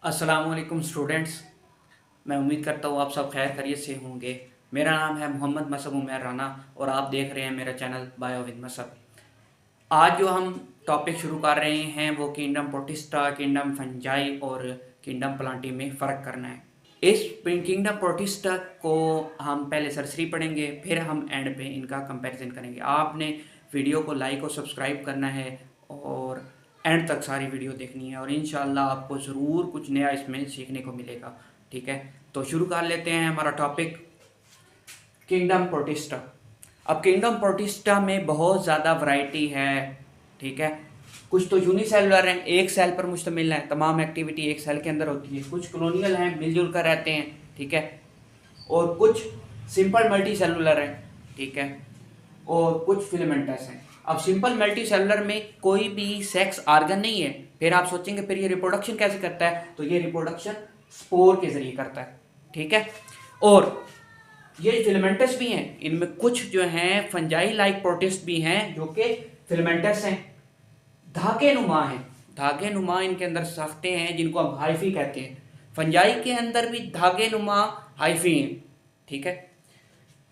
अस्सलामुअलैकुम स्टूडेंट्स। मैं उम्मीद करता हूँ आप सब खैर खैरियत से होंगे। मेरा नाम है मोहम्मद मसअब उमैर राना और आप देख रहे हैं मेरा चैनल बायो विद मसअब। आज जो हम टॉपिक शुरू कर रहे हैं वो किंगडम प्रोटिस्टा, किंगडम फंजाई और किंगडम प्लांटी में फ़र्क करना है। इस किंगडम प्रोटिस्टा को हम पहले सरसरी पढ़ेंगे, फिर हम एंड पे इनका कंपैरिजन करेंगे। आपने वीडियो को लाइक और सब्सक्राइब करना है और एंड तक सारी वीडियो देखनी है और इंशाल्लाह आपको ज़रूर कुछ नया इसमें सीखने को मिलेगा। ठीक है, तो शुरू कर लेते हैं हमारा टॉपिक किंगडम प्रोटिस्टा। अब किंगडम प्रोटिस्टा में बहुत ज़्यादा वैरायटी है। ठीक है, कुछ तो यूनिसेलुलर हैं, एक सेल पर मुश्तमिल है, तमाम एक्टिविटी एक सेल के अंदर होती है। कुछ कॉलोनियल हैं, मिलजुल कर रहते हैं। ठीक है, और कुछ सिंपल मल्टी सेलुलर हैं। ठीक है, और कुछ फिलामेंटस हैं। अब सिंपल मल्टी सेलुलर में कोई भी सेक्स आर्गन नहीं है। फिर आप सोचेंगे फिर ये रिप्रोडक्शन कैसे करता है, तो ये रिप्रोडक्शन स्पोर के जरिए करता है। ठीक है, और ये फिलामेंटस भी हैं, इनमें कुछ जो हैं फंजाई लाइक प्रोटिस्ट भी हैं जो कि फिलामेंटस हैं, धागे नुमा हैं। धागे नुमा इनके अंदर साख्ते हैं जिनको हम हाइफी कहते हैं। फंजाई के अंदर भी धागे नुमा हाइफी हैं। ठीक है,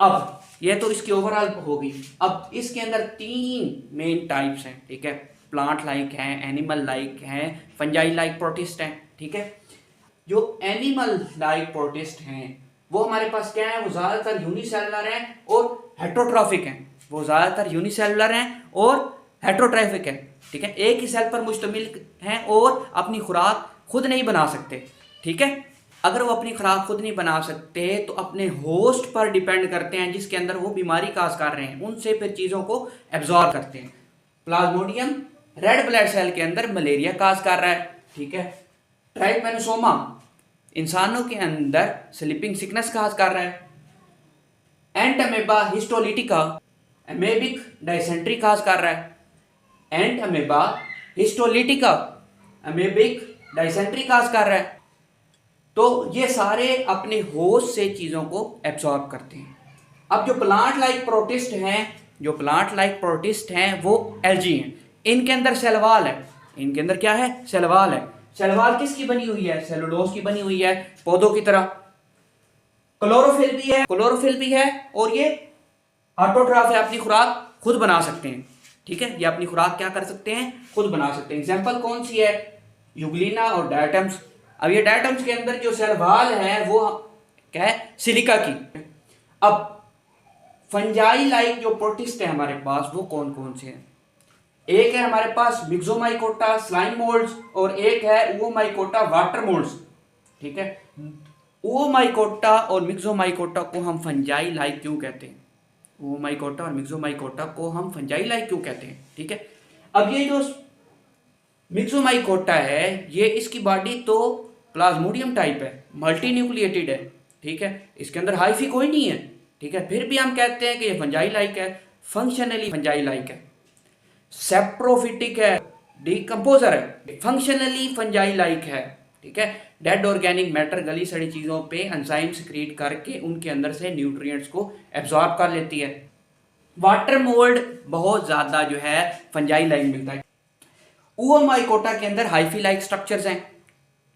अब ये तो इसकी ओवरऑल होगी। अब इसके अंदर तीन मेन टाइप्स हैं। ठीक है, प्लांट लाइक हैं, एनिमल लाइक हैं, फंजाई लाइक प्रोटिस्ट हैं। ठीक है, जो एनिमल लाइक प्रोटिस्ट हैं वो हमारे पास क्या है, वो ज़्यादातर यूनिसेलुलर हैं और हेट्रोट्रॉफिक हैं। वो ज़्यादातर यूनिसेलुलर हैं और हेट्रोट्रॉफिक हैं। ठीक है, एक ही सेल पर मुश्तमिल हैं और अपनी खुराक खुद नहीं बना सकते। ठीक है, अगर वो अपनी खुराक खुद नहीं बना सकते तो अपने होस्ट पर डिपेंड करते हैं जिसके अंदर वो बीमारी काज कर रहे हैं, उनसे फिर चीज़ों को एब्जॉर्ब करते हैं। प्लाज्मोडियम रेड ब्लड सेल के अंदर मलेरिया काज कर रहा है। ठीक है, ट्राइपैनोसोमा इंसानों के अंदर स्लीपिंग सिकनेस काज कर रहा है। एंट अमेबा हिस्टोलिटिका अमेबिक डायसेंट्री काज कर रहा है। एंट अमेबा हिस्टोलिटिका अमेबिक डायसेंट्री काज कर रहा है। तो ये सारे अपने होस्ट से चीज़ों को एब्जॉर्ब करते हैं। अब जो प्लांट लाइक प्रोटिस्ट हैं, जो प्लांट लाइक प्रोटिस्ट हैं वो एल्गी हैं। इनके अंदर सेलवाल है। इनके अंदर क्या है, सेलवाल है। सेलवाल किसकी बनी हुई है, सेलुलोज की बनी हुई है, पौधों की तरह। क्लोरोफिल भी है, क्लोरोफिल भी है और ये ऑटोट्रॉफ है, अपनी खुराक खुद बना सकते हैं। ठीक है, ये अपनी खुराक क्या कर सकते हैं, खुद बना सकते हैं। एग्जाम्पल कौन सी है, यूग्लिना और डायटम्स। अब ये डायटम्स के अंदर जो सेल वाल है वो क्या है, सिलिका की। अब फंजाई लाइक जो प्रोटिस्ट है हमारे पास वो कौन कौन से हैं, एक है हमारे पास मिक्सोमाइकोटा स्लाइम मोल्ड्स और एक है ओमाइकोटा वाटर मोल्ड्स। ठीक है, ओमाइकोटा और मिक्सोमाइकोटा को हम फंजाई लाइक क्यों कहते हैं, ओमाइकोटा और मिक्सोमाइकोटा को हम फंजाई लाइक क्यों कहते हैं। ठीक है, अब ये जो मिक्सोमाइकोटा है ये इसकी बॉडी तो प्लाज्मोडियम टाइप है, मल्टी न्यूक्लिएटेड है। ठीक है, इसके अंदर हाइफी कोई नहीं है। ठीक है, फिर भी हम कहते हैं कि ये फंजाई लाइक है, फंक्शनली फंजाई लाइक है। सेप्रोफिटिक है, डिकम्पोजर है, फंक्शनली फंजाई लाइक है। ठीक है, डेड ऑर्गेनिक मैटर गली सड़ी चीज़ों पे एंजाइम सिक्रीट करके उनके अंदर से न्यूट्रिएंट्स को एब्जॉर्ब कर लेती है। वाटर मोल्ड बहुत ज़्यादा जो है फंजाई लाइक मिलता है। ओमाइकोटा के अंदर हाइफी लाइक स्ट्रक्चर्स हैं।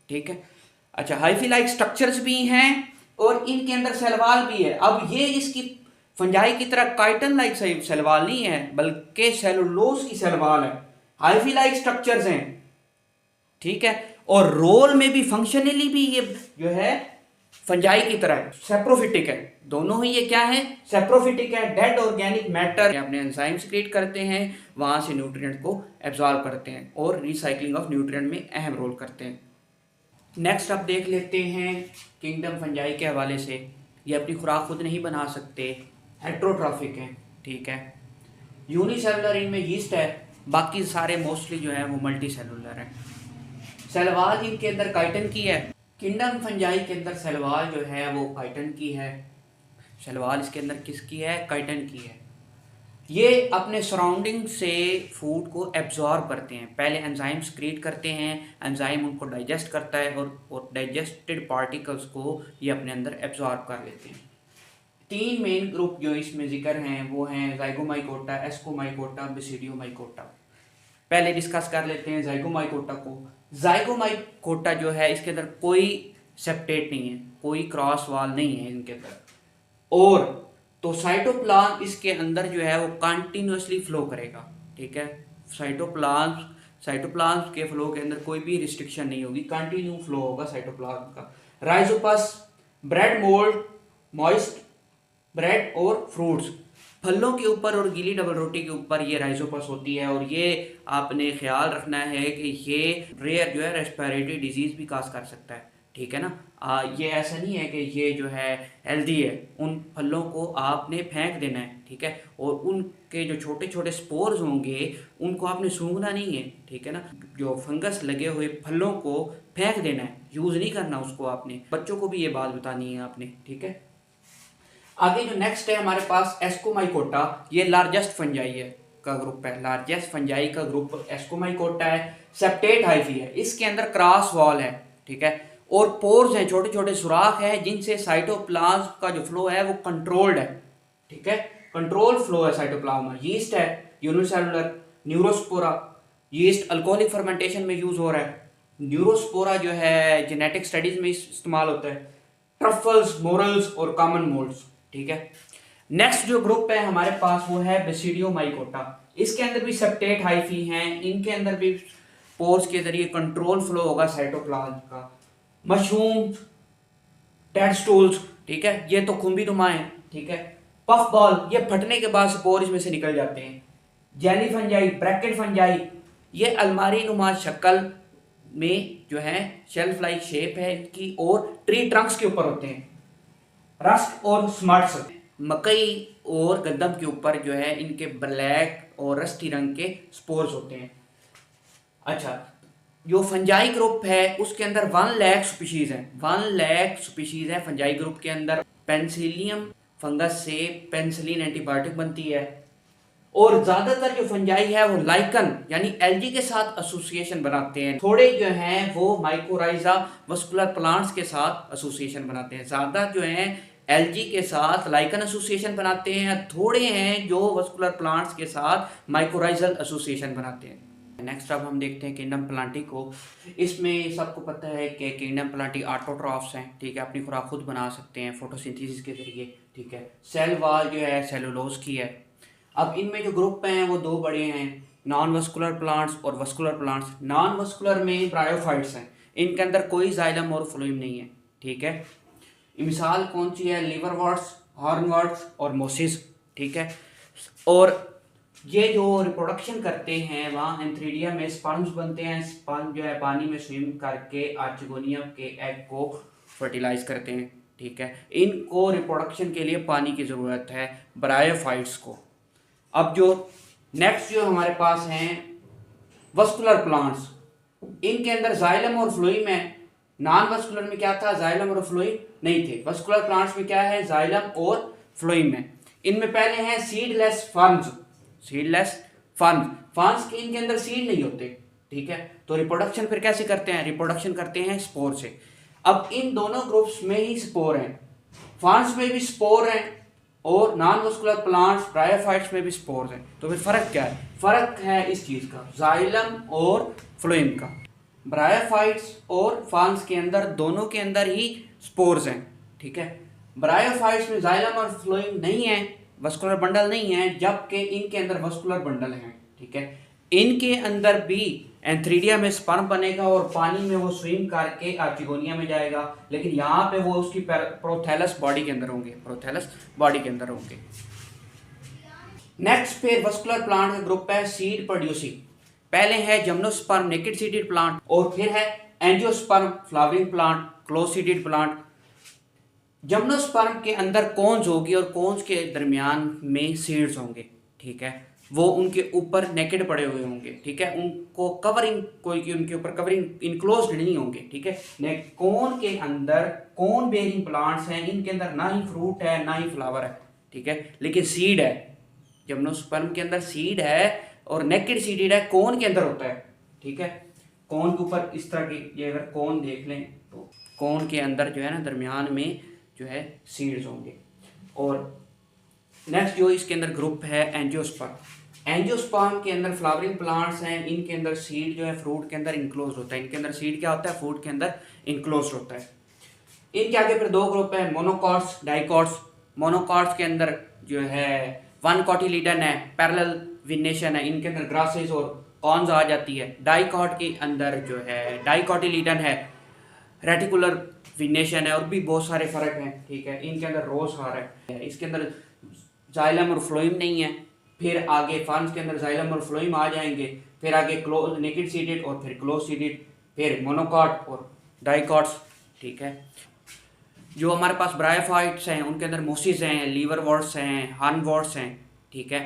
ठीक है, अच्छा हाइफी लाइक स्ट्रक्चर्स भी हैं और इनके अंदर सेलवाल भी है। अब ये इसकी फंजाई की तरह काइटन लाइक सेलवाल नहीं है बल्कि सेलुलोज की सेलवाल है। हाइफी लाइक स्ट्रक्चर्स हैं। ठीक है, और रोल में भी फंक्शनली भी ये जो है फंजाई की तरह है, सेप्रोफिटिक है। दोनों ही ये क्या है, सेप्रोफिटिक है। डेड ऑर्गेनिक मैटर अपने एंजाइम क्रिएट करते हैं, वहां से न्यूट्रिएंट को एब्जॉर्ब करते हैं और रिसाइकलिंग ऑफ न्यूट्रिएंट में अहम रोल करते हैं। नेक्स्ट आप देख लेते हैं किंगडम फंजाई के हवाले से। ये अपनी खुराक खुद नहीं बना सकते, हेट्रोट्रॉफिक हैं। ठीक है, यूनिसेलुलर इनमें यीस्ट है, बाकी सारे मोस्टली जो है वो मल्टी सेलुलर हैं। सेलवाल इनके अंदर काइटन की है। किंगडम फंजाई के अंदर सेलवाल जो है वो काइटन की है। सेलवाल इसके अंदर किसकी है, काइटन की है। ये अपने सराउंडिंग से फूड को एब्जॉर्ब करते हैं, पहले एंजाइम्स क्रिएट करते हैं, एंजाइम उनको डाइजेस्ट करता है और डाइजेस्टेड पार्टिकल्स को ये अपने अंदर एब्जॉर्ब कर लेते हैं। तीन मेन ग्रुप जो इसमें जिक्र हैं वो हैं जाइगोमाइकोटा, एस्कोमाइकोटा, बेसिडियोमाइकोटा। पहले डिस्कस कर लेते हैं जाइगोमाइकोटा को। जाइगोमाइकोटा जो है इसके अंदर कोई सेप्टेट नहीं है, कोई क्रॉस वाल नहीं है इनके अंदर। और तो साइटोप्लाज्म इसके अंदर जो है वो कंटिन्यूसली फ्लो करेगा, ठीक है। साइटोप्लाज्म के फ्लो के अंदर कोई भी रिस्ट्रिक्शन नहीं होगी, कंटिन्यू फ्लो होगा साइटोप्लाज्म का। Rhizopus bread mould, moist bread और फ्रूट्स, फलों के ऊपर और गीली डबल रोटी के ऊपर ये राइजोपस होती है। और ये आपने ख्याल रखना है कि ये रेयर जो है रेस्पिरेटरी डिजीज भी काज कर सकता है, ठीक है ना। ये ऐसा नहीं है कि ये जो है हेल्दी है, उन फलों को आपने फेंक देना है, ठीक है। और उनके जो छोटे छोटे स्पोर्स होंगे उनको आपने सूंघना नहीं है, ठीक है ना। जो फंगस लगे हुए फलों को फेंक देना है, यूज़ नहीं करना उसको आपने। बच्चों को भी ये बात बतानी है आपने, ठीक है। आगे जो नेक्स्ट है हमारे पास एस्कोमाइकोटा, ये लार्जेस्ट फंजाई है का ग्रुप है, लार्जेस्ट फंजाई का ग्रुप एस्कोमाइकोटा है। सेप्टेट हाइफी है, इसके अंदर क्रॉस वॉल है, ठीक है। और पोर्स हैं, छोटे छोटे सुराख है जिनसे साइटोप्लाज्म का जो फ्लो है वो कंट्रोल्ड है, ठीक है। कंट्रोल फ्लो है साइटोप्लाज्म में। यीस्ट है unicellular, Neurospora, yeast alcoholic fermentation में यूज हो रहा है। न्यूरोस्पोरा जो है जेनेटिक स्टडीज में इस्तेमाल होता है। ट्रफल्स, मोरल्स और कॉमन मोल्ड्स, ठीक है। नेक्स्ट जो ग्रुप है हमारे पास वो है बेसिडियोमाइकोटा, इसके अंदर भी सेप्टेट हाइफी हैं, इनके अंदर भी पोर्स के जरिए कंट्रोल फ्लो होगा साइटोप्लाज्म का। मशरूम, डेड स्टूल्स, ठीक है, ये तो खुम्बी नुमा है, ठीक है। पफ बॉल, ये फटने के बाद स्पोर इसमें से निकल जाते हैं। जेली फंजाई, ब्रैकेट फंजाई, ये अलमारी नुमा शक्ल में जो है शेल्फ लाइक शेप है इनकी और ट्री ट्रंक्स के ऊपर होते हैं। रस्ट और स्मट्स, मकई और गंदम के ऊपर जो है इनके ब्लैक और रस्टी रंग के स्पोर्स होते हैं। अच्छा, जो फंजाई ग्रुप है उसके अंदर 1 लाख स्पीशीज है, 1 लाख स्पीशीज है फंजाई ग्रुप के अंदर। पेंसिलियम फंगस से पेंसिलिन एंटीबायोटिक बनती है। और ज्यादातर जो फंजाई है वो लाइकन यानी एल्गी के साथ एसोसिएशन बनाते हैं। थोड़े जो हैं वो माइकोराइजा वस्कुलर प्लांट्स के साथ एसोसिएशन बनाते हैं। ज्यादा जो हैं एल्गी के साथ लाइकन एसोसिएशन बनाते हैं, थोड़े हैं जो वस्कुलर प्लांट्स के साथ माइकोराइजल एसोसिएशन बनाते हैं। नेक्स्ट अब हम देखते हैं किंगडम प्लांटी को। इसमें सबको पता है कि किंगडम प्लांटी ऑटोट्रॉफ्स हैं, ठीक है, अपनी खुराक खुद बना सकते हैं फोटोसिंथेसिस के जरिए, ठीक है। सेल वॉल जो है सेलुलोज की है। अब इनमें जो ग्रुप हैं वो 2 बड़े हैं, नॉन वस्कुलर प्लांट्स और वस्कुलर प्लांट्स। नॉन वस्कुलर में ब्रायोफाइट्स हैं, इनके अंदर कोई जाइलम और फ्लोएम नहीं है, ठीक है। मिसाल कौन सी है? लिवरवर्ट्स, हॉर्नवर्ट्स और मोसिस, ठीक है। और ये जो रिप्रोडक्शन करते हैं वहाँ एंथ्रीडिया में स्पर्म्स बनते हैं। स्पर्म जो है पानी में स्विम करके आर्चिगोनियम के एग को फर्टिलाइज करते हैं, ठीक है। इनको रिप्रोडक्शन के लिए पानी की ज़रूरत है, ब्रायोफाइट्स को। अब जो नेक्स्ट जो हमारे पास हैं वस्कुलर प्लांट्स, इनके अंदर जाइलम और फ्लोएम है। नॉन वस्कुलर में क्या था? जाइलम और फ्लोएम नहीं थे। वस्कुलर प्लांट्स में क्या है? जाइलम और फ्लोएम है। इनमें पहले हैं सीडलेस फर्न्स, सीडलेस फर्न्स के इनके अंदर सीड नहीं होते, ठीक है। तो रिप्रोडक्शन फिर कैसे करते हैं? रिप्रोडक्शन करते हैं स्पोर से। अब इन दोनों ग्रुप्स में ही स्पोर हैं, फर्न्स में भी स्पोर हैं और नॉन वस्कुलर प्लांट्स ब्रायोफाइट्स में भी स्पोर्स हैं। तो फिर फर्क क्या है? फर्क है इस चीज का, जाइलम और फ्लोएम का। ब्रायोफाइट्स और फर्न्स के अंदर दोनों के अंदर ही स्पोर्स हैं, ठीक है। ब्रायोफाइट्स में जाइलम और फ्लोएम नहीं है, वस्कुलर बंडल नहीं है, जबकि इनके अंदर वस्कुलर बंडल हैं, ठीक है। इनके अंदर भी एंथ्रीडिया में स्पर्म बनेगा और पानी में वो स्विम करके आर्चिगोनिया में जाएगा, लेकिन यहाँ पे वो उसकी प्रोथैलस बॉडी के अंदर होंगे, प्रोथैलस बॉडी के अंदर होंगे। नेक्स्ट फिर वस्कुलर प्लांट का ग्रुप है सीड प्रोड्यूसिंग। पहले है जिम्नोस्पर्म नेकेड सीडेड प्लांट और फिर है angiosperm flowering plant, close seeded plant. Gymnosperm के अंदर कोन्स होगी और कोन्स के दरमियान में सीड्स होंगे, ठीक है। वो उनके ऊपर नेकेड पड़े हुए होंगे, ठीक है। उनको कवरिंग कोई उनके ऊपर कवरिंग इनक्लोज्ड नहीं होंगे, ठीक है। कोन के अंदर कोन बेयरिंग प्लांट्स हैं, इनके अंदर ना ही फ्रूट है ना ही फ्लावर है, ठीक है, लेकिन सीड है। जिम्नोस्पर्म के अंदर सीड है और नेकेड सीडेड है, कोन के अंदर होता है, ठीक है। कोन के ऊपर इस तरह की, ये अगर कोन देख लें तो कोन के अंदर जो है ना दरमियान में जो है सीड्स होंगे। और नेक्स्ट जो इसके अंदर ग्रुप है एंजियोस्पर्म। एंजियोस्पर्म के अंदर फ्लावरिंग प्लांट्स हैं, इनके अंदर सीड जो है फ्रूट के अंदर इनक्लोज होता है। इनके अंदर सीड क्या होता है, फ्रूट के अंदर इनक्लोज होता है। इनके आगे फिर दो ग्रुप है, मोनोकॉट्स, डाइकॉट्स। मोनोकॉट्स के अंदर जो है वन कॉटिलीडन है, पैरेलल विनेशन है, इनके अंदर ग्रासेस और कॉर्न्स आ जाती है। डाइकॉट के अंदर जो है डाइकॉटिलीडन है, रेटिकुलर विनेशन है, और भी बहुत सारे फर्क हैं, ठीक है। इनके अंदर रोज हार है, इसके अंदर जाइलम और फ्लोइम नहीं है। फिर आगे फर्न्स के अंदर जाइलम और फ्लोइम आ जाएंगे, फिर आगे क्लोज नेकेड सीडेड और फिर क्लोज सीडेड, फिर मोनोकॉट और डाइकॉट्स, ठीक है। जो हमारे पास ब्रायोफाइट्स हैं उनके अंदर मोसिस हैं, लीवरवर्ट्स हैं, हार्नवर्ट्स हैं, ठीक है।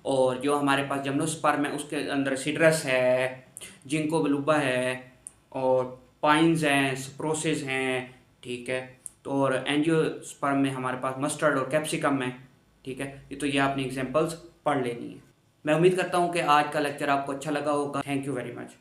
और जो हमारे पास जिम्नोस्पर्म है उसके अंदर सिड्रस है, जिंको बिलुबा है, और पाइन्स हैं, स्प्रोसिस हैं, ठीक है। तो और एंजियोस्पर्म में हमारे पास मस्टर्ड और कैप्सिकम है, ठीक है। तो ये आपने एग्जांपल्स पढ़ लेनी है। मैं उम्मीद करता हूँ कि आज का लेक्चर आपको अच्छा लगा होगा। Thank you very much.